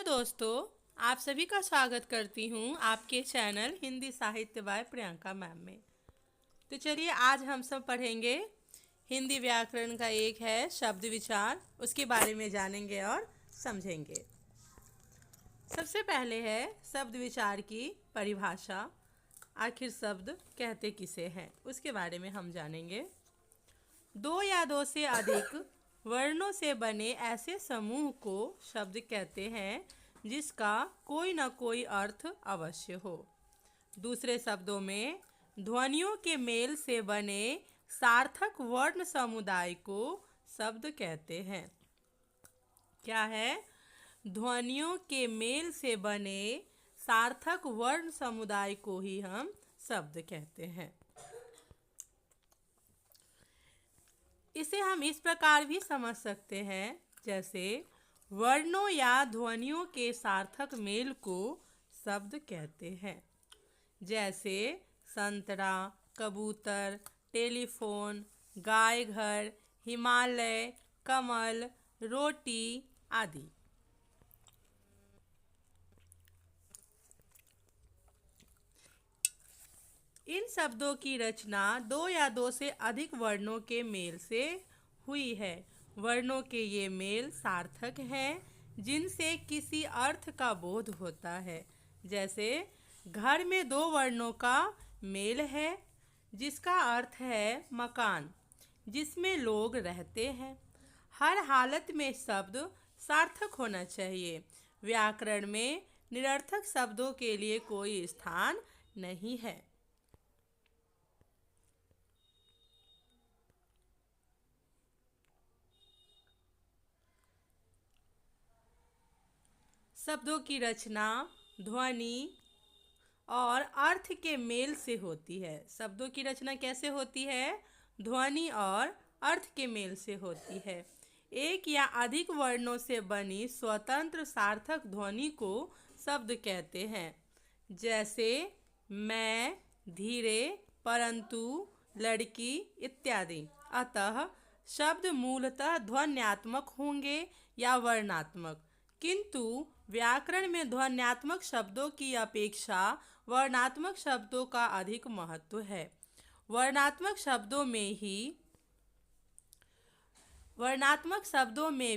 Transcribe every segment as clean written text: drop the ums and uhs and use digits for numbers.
दोस्तों, आप सभी का स्वागत करती हूँ आपके चैनल हिंदी साहित्य बाय प्रियंका मैम में। तो चलिए आज हम सब पढ़ेंगे हिंदी व्याकरण का एक है शब्द विचार, उसके बारे में जानेंगे और समझेंगे। सबसे पहले है शब्द विचार की परिभाषा। आखिर शब्द कहते किसे हैं, उसके बारे में हम जानेंगे। दो या दो से अधिक वर्णों से बने ऐसे समूह को शब्द कहते हैं जिसका कोई न कोई अर्थ अवश्य हो। दूसरे शब्दों में ध्वनियों के मेल से बने सार्थक वर्ण समुदाय को शब्द कहते हैं। क्या है? ध्वनियों के मेल से बने सार्थक वर्ण समुदाय को ही हम शब्द कहते हैं। इसे हम इस प्रकार भी समझ सकते हैं, जैसे वर्णों या ध्वनियों के सार्थक मेल को शब्द कहते हैं। जैसे संतरा, कबूतर, टेलीफोन, गाय घर, हिमालय, कमल, रोटी आदि। इन शब्दों की रचना दो या दो से अधिक वर्णों के मेल से हुई है। वर्णों के ये मेल सार्थक हैं जिनसे किसी अर्थ का बोध होता है। जैसे घर में दो वर्णों का मेल है जिसका अर्थ है मकान जिसमें लोग रहते हैं। हर हालत में शब्द सार्थक होना चाहिए। व्याकरण में निरर्थक शब्दों के लिए कोई स्थान नहीं है। शब्दों की रचना ध्वनि और अर्थ के मेल से होती है। शब्दों की रचना कैसे होती है? ध्वनि और अर्थ के मेल से होती है। एक या अधिक वर्णों से बनी स्वतंत्र सार्थक ध्वनि को शब्द कहते हैं। जैसे मैं, धीरे, परंतु, लड़की इत्यादि। अतः शब्द मूलतः ध्वन्यात्मक होंगे या वर्णात्मक, किंतु व्याकरण में ध्वन्यात्मक शब्दों की अपेक्षा वर्णात्मक शब्दों का अधिक महत्व है। वर्णात्मक शब्दों में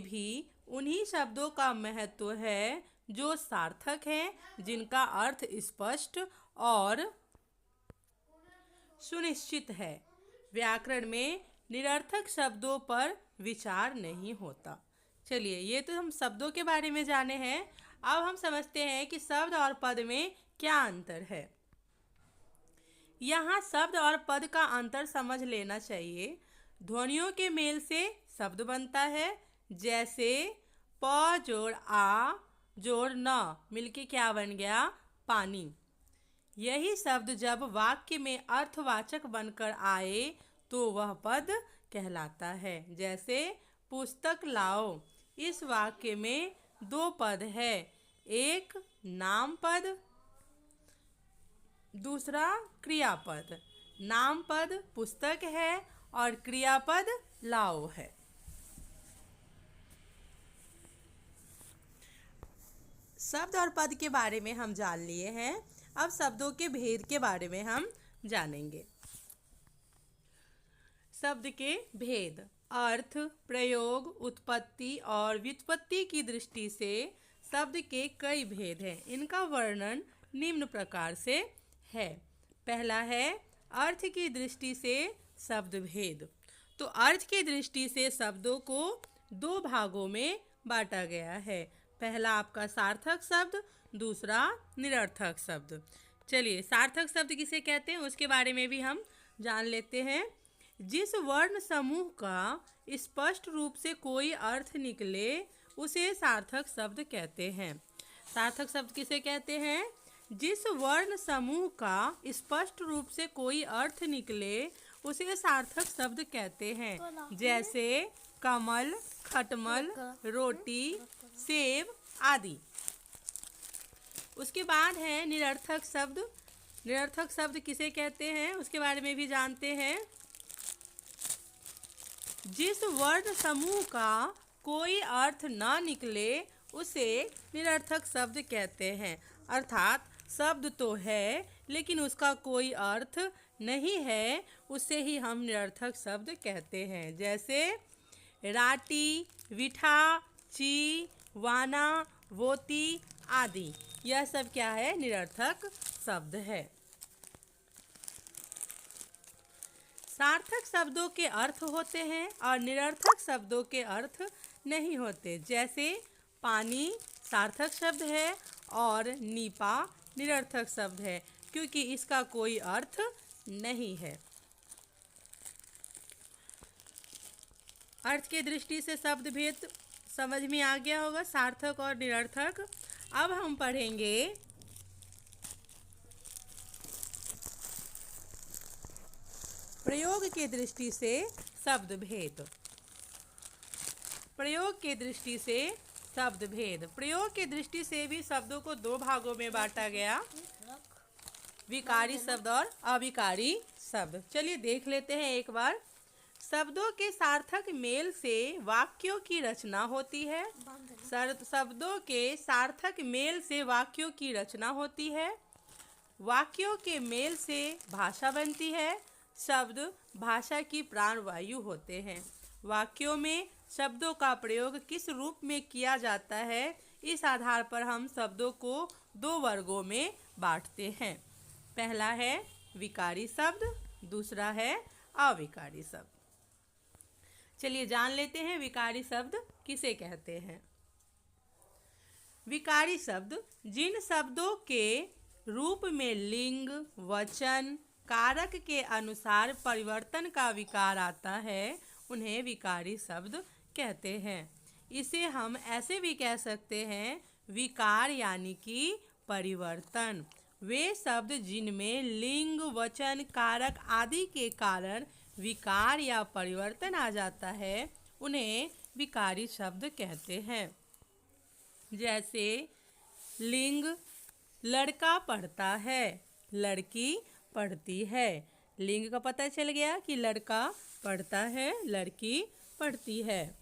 भी उन्हीं शब्दों का महत्व है जो सार्थक हैं, जिनका अर्थ स्पष्ट और सुनिश्चित है। व्याकरण में निरर्थक शब्दों पर विचार नहीं होता। चलिए, ये तो हम शब्दों के बारे में जाने हैं। अब हम समझते हैं कि शब्द और पद में क्या अंतर है। यहाँ शब्द और पद का अंतर समझ लेना चाहिए। ध्वनियों के मेल से शब्द बनता है। जैसे प जोड़ आ जोड़ न मिलके क्या बन गया? पानी। यही शब्द जब वाक्य में अर्थवाचक बनकर आए तो वह पद कहलाता है। जैसे पुस्तक लाओ। इस वाक्य में दो पद है, एक नाम पद, दूसरा क्रियापद। नाम पद पुस्तक है और क्रियापद लाओ है। शब्द और पद के बारे में हम जान लिए हैं। अब शब्दों के भेद के बारे में हम जानेंगे। शब्द के भेद अर्थ, प्रयोग, उत्पत्ति और व्युत्पत्ति की दृष्टि से शब्द के कई भेद हैं। इनका वर्णन निम्न प्रकार से है। पहला है अर्थ की दृष्टि से शब्द भेद। तो अर्थ की दृष्टि से शब्दों को दो भागों में बांटा गया है। पहला आपका सार्थक शब्द, दूसरा निरर्थक शब्द। चलिए, सार्थक शब्द किसे कहते हैं उसके बारे में भी हम जान लेते हैं। जिस वर्ण समूह का स्पष्ट रूप से कोई अर्थ निकले उसे सार्थक शब्द कहते हैं। सार्थक शब्द किसे कहते हैं? जिस वर्ण समूह का स्पष्ट रूप से कोई अर्थ निकले उसे सार्थक शब्द कहते हैं। जैसे कमल, खटमल, रोटी, सेब आदि। उसके बाद है निरर्थक शब्द। निरर्थक शब्द किसे कहते हैं उसके बारे में भी जानते हैं। जिस वर्ण समूह का कोई अर्थ न निकले उसे निरर्थक शब्द कहते हैं। अर्थात शब्द तो है लेकिन उसका कोई अर्थ नहीं है, उसे ही हम निरर्थक शब्द कहते हैं। जैसे राटी, विठा, ची, वाना, वोती आदि, यह सब क्या है? निरर्थक शब्द है। सार्थक शब्दों के अर्थ होते हैं और निरर्थक शब्दों के अर्थ नहीं होते। जैसे पानी सार्थक शब्द है और नीपा निरर्थक शब्द है, क्योंकि इसका कोई अर्थ नहीं है। अर्थ के दृष्टि से शब्द भेद समझ में आ गया होगा, सार्थक और निरर्थक। अब हम पढ़ेंगे प्रयोग के दृष्टि से शब्द भेद। प्रयोग के दृष्टि से शब्द भेद। प्रयोग के दृष्टि से भी शब्दों को दो भागों में बांटा गया, विकारी शब्द और अविकारी शब्द। चलिए देख लेते हैं एक बार। शब्दों के सार्थक मेल से वाक्यों की रचना होती है। शब्दों के सार्थक मेल से वाक्यों की रचना होती है। वाक्यों के मेल से भाषा बनती है। शब्द भाषा की प्राणवायु होते हैं। वाक्यों में शब्दों का प्रयोग किस रूप में किया जाता है, इस आधार पर हम शब्दों को दो वर्गों में बांटते हैं। पहला है विकारी शब्द, दूसरा है अविकारी शब्द। चलिए जान लेते हैं विकारी शब्द किसे कहते हैं। विकारी शब्द जिन शब्दों के रूप में लिंग, वचन, कारक के अनुसार परिवर्तन का विकार आता है, उन्हें विकारी शब्द कहते हैं। इसे हम ऐसे भी कह सकते हैं विकार यानी कि परिवर्तन। वे शब्द जिनमें लिंग, वचन, कारक आदि के कारण विकार या परिवर्तन आ जाता है, उन्हें विकारी शब्द कहते हैं। जैसे लिंग लड़का पढ़ता है, लड़की पढ़ती है। लिंग का पता चल गया कि लड़का पढ़ता है, लड़की पढ़ती है।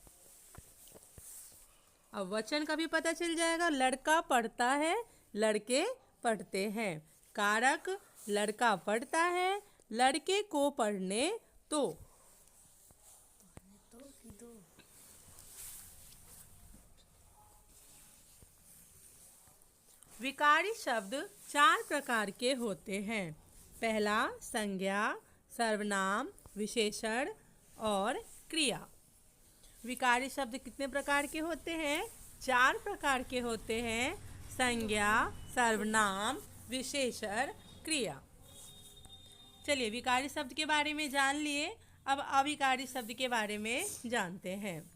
अब वचन का भी पता चल जाएगा, लड़का पढ़ता है, लड़के पढ़ते हैं। कारक लड़का पढ़ता है, लड़के को पढ़ने तो। विकारी शब्द चार प्रकार के होते हैं। पहला संज्ञा, सर्वनाम, विशेषण और क्रिया। विकारी शब्द कितने प्रकार के होते हैं? चार प्रकार के होते हैं। संज्ञा, सर्वनाम, विशेषण, क्रिया। चलिए विकारी शब्द के बारे में जान लिए, अब अविकारी शब्द के बारे में जानते हैं।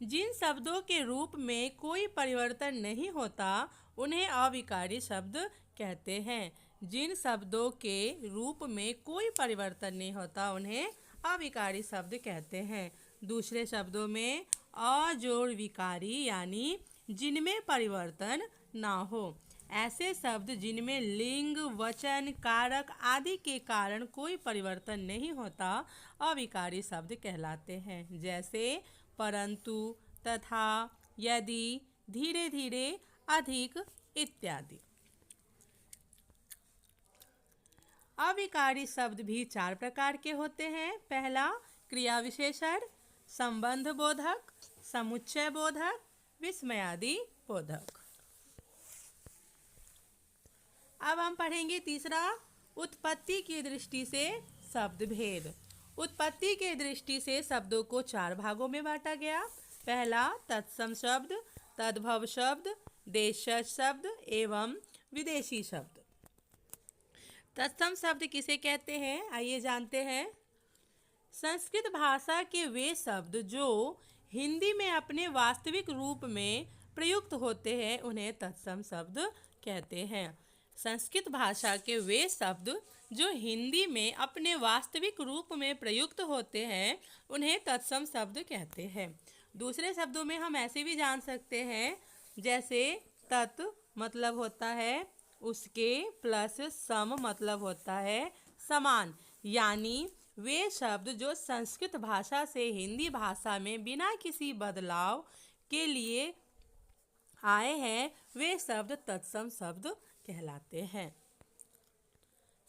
जिन शब्दों के रूप में कोई परिवर्तन नहीं होता, उन्हें अविकारी शब्द कहते हैं। जिन शब्दों के रूप में कोई परिवर्तन नहीं होता, उन्हें अविकारी शब्द कहते हैं। दूसरे शब्दों में अजोड़ विकारी यानी जिनमें परिवर्तन ना हो। ऐसे शब्द जिनमें लिंग, वचन, कारक आदि के कारण कोई परिवर्तन नहीं होता, अविकारी शब्द कहलाते हैं। जैसे परंतु, तथा, यदि, धीरे धीरे, अधिक इत्यादि। अविकारी शब्द भी चार प्रकार के होते हैं। पहला क्रिया विशेषण, संबंध बोधक, समुच्चय बोधक, विस्मयादि बोधक। अब हम पढ़ेंगे तीसरा, उत्पत्ति की दृष्टि से शब्द भेद। उत्पत्ति के दृष्टि से शब्दों को चार भागों में बांटा गया। पहला तत्सम शब्द, तद्भव शब्द, देशज शब्द एवं विदेशी शब्द। तत्सम शब्द किसे कहते हैं, आइए जानते हैं। संस्कृत भाषा के वे शब्द जो हिंदी में अपने वास्तविक रूप में प्रयुक्त होते हैं, उन्हें तत्सम शब्द कहते हैं। संस्कृत भाषा के वे शब्द जो हिंदी में अपने वास्तविक रूप में प्रयुक्त होते हैं, उन्हें तत्सम शब्द कहते हैं। दूसरे शब्दों में हम ऐसे भी जान सकते हैं, जैसे तत् मतलब होता है उसके, प्लस सम मतलब होता है समान। यानी वे शब्द जो संस्कृत भाषा से हिंदी भाषा में बिना किसी बदलाव के लिए आए हैं वे शब्द तत्सम शब्द कहलाते हैं।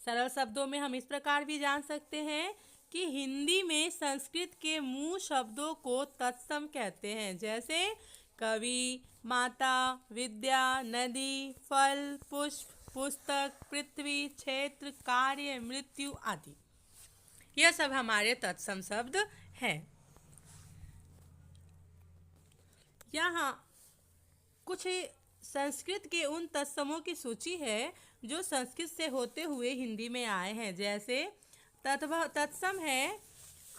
सरल शब्दों में हम इस प्रकार भी जान सकते हैं कि हिंदी में संस्कृत के मूल शब्दों को तत्सम कहते हैं, जैसे कवि, माता, विद्या, नदी, फल, पुष्प, पुस्तक, पृथ्वी, क्षेत्र, कार्य, मृत्यु आदि। यह सब हमारे तत्सम शब्द हैं। यहाँ कुछ संस्कृत के उन तत्समों की सूची है जो संस्कृत से होते हुए हिंदी में आए हैं, जैसे तत्सम है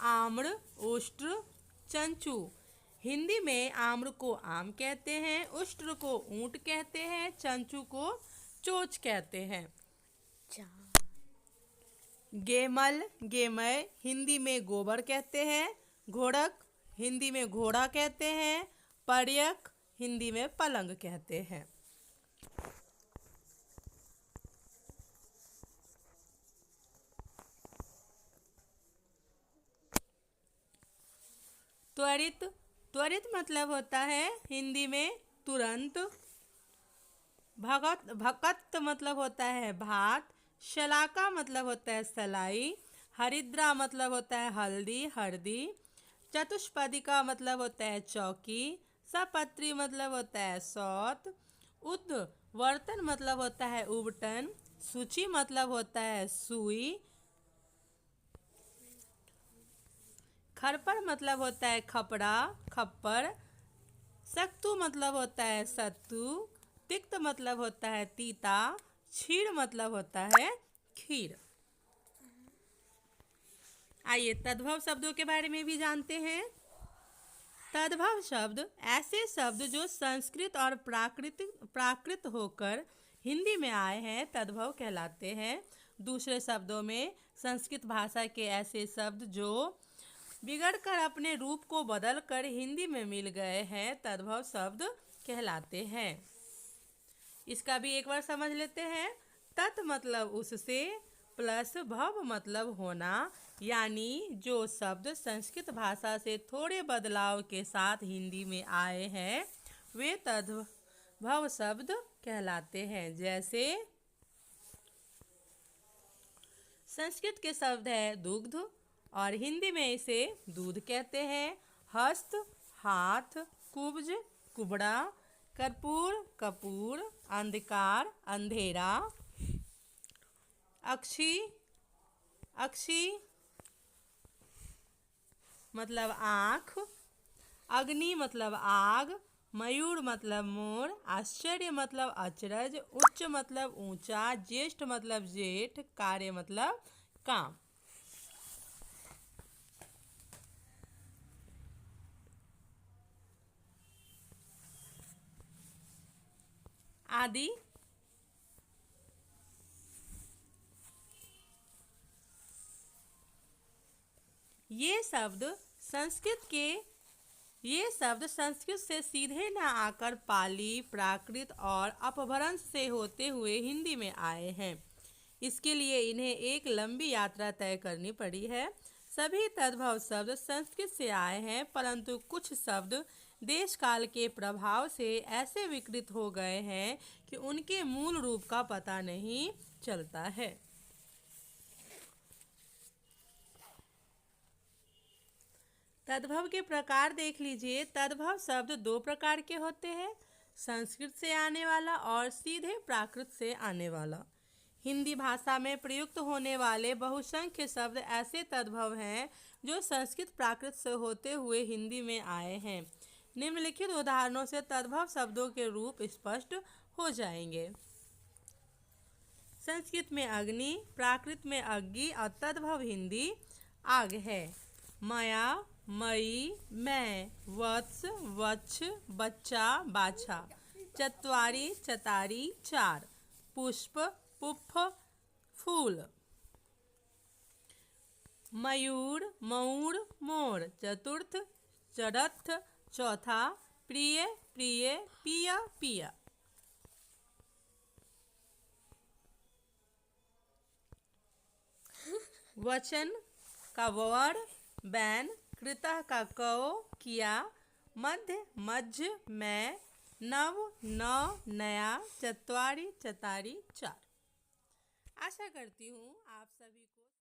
आम्र, उष्ट्र, चंचू। हिंदी में आम्र को आम कहते हैं, उष्ट्र को ऊंट कहते हैं, चंचू को चोच कहते हैं। गेमल, गेमय हिंदी में गोबर कहते हैं, घोड़क हिंदी में घोड़ा कहते हैं, पर्यक हिंदी में पलंग कहते हैं। त्वरित, त्वरित मतलब होता है हिंदी में तुरंत। भकत मतलब होता है भात। शलाका मतलब होता है सलाई। हरिद्रा मतलब होता है हल्दी, हरदी। चतुष्पदिका मतलब होता है चौकी। सपत्री मतलब होता है सौत। उद्वर्तन मतलब होता है उबटन। सूची मतलब होता है सुई। खरपर मतलब होता है खपड़ा, खप्पर। सक्तु मतलब होता है सत्तू। तिक्त मतलब होता है तीता। क्षीर मतलब होता है खीर। आइए तद्भव शब्दों के बारे में भी जानते हैं। तद्भव शब्द ऐसे शब्द जो संस्कृत और प्राकृत होकर हिंदी में आए हैं तद्भव कहलाते हैं। दूसरे शब्दों में संस्कृत भाषा के ऐसे शब्द जो बिगड़कर अपने रूप को बदलकर हिंदी में मिल गए हैं तद्भव शब्द कहलाते हैं। इसका भी एक बार समझ लेते हैं। तत् मतलब उससे, प्लस भव मतलब होना, यानी जो शब्द संस्कृत भाषा से थोड़े बदलाव के साथ हिंदी में आए हैं वे तद्भव शब्द कहलाते हैं। जैसे संस्कृत के शब्द है दुग्ध और हिंदी में इसे दूध कहते हैं। हस्त, हाथ, कुब्ज, कुबड़ा, कर्पूर, कपूर, अंधकार, अंधेरा। अक्षी, अक्षी मतलब आँख। अग्नि मतलब आग। मयूर मतलब मोर। आश्चर्य मतलब अचरज। उच्च मतलब ऊंचा। ज्येष्ठ मतलब जेठ। कार्य मतलब काम आदि। ये शब्द संस्कृत से सीधे न आकर पाली, प्राकृत और अपभ्रंश से होते हुए हिंदी में आए हैं। इसके लिए इन्हें एक लंबी यात्रा तय करनी पड़ी है। सभी तद्भव शब्द संस्कृत से आए हैं, परंतु कुछ शब्द देश काल के प्रभाव से ऐसे विकृत हो गए हैं कि उनके मूल रूप का पता नहीं चलता है। तद्भव के प्रकार देख लीजिए। तद्भव शब्द दो प्रकार के होते हैं, संस्कृत से आने वाला और सीधे प्राकृत से आने वाला। हिंदी भाषा में प्रयुक्त होने वाले बहुसंख्य शब्द ऐसे तद्भव हैं जो संस्कृत प्राकृत से होते हुए हिंदी में आए हैं। निम्नलिखित उदाहरणों से तद्भव शब्दों के रूप स्पष्ट हो जाएंगे। संस्कृत में अग्नि, प्राकृत में अग्नि और तद्भव हिंदी आग है। मया, मई, मैं, वत्स, वत्स, बच्चा, बाछा। चत्वारि, चतारी, चार। पुष्प, पुष्प, फूल। मयूर, मयूर, मोर। चतुर्थ, चरथ, चौथा। प्रिय, प्रिय, पिया, पिया। वचन का वर, बैन। कृतः का कौ, किया। मध्य मध्य, मैं, नव नव, नया, चत्वारि चतारि चार। आशा करती हूँ आप सभी को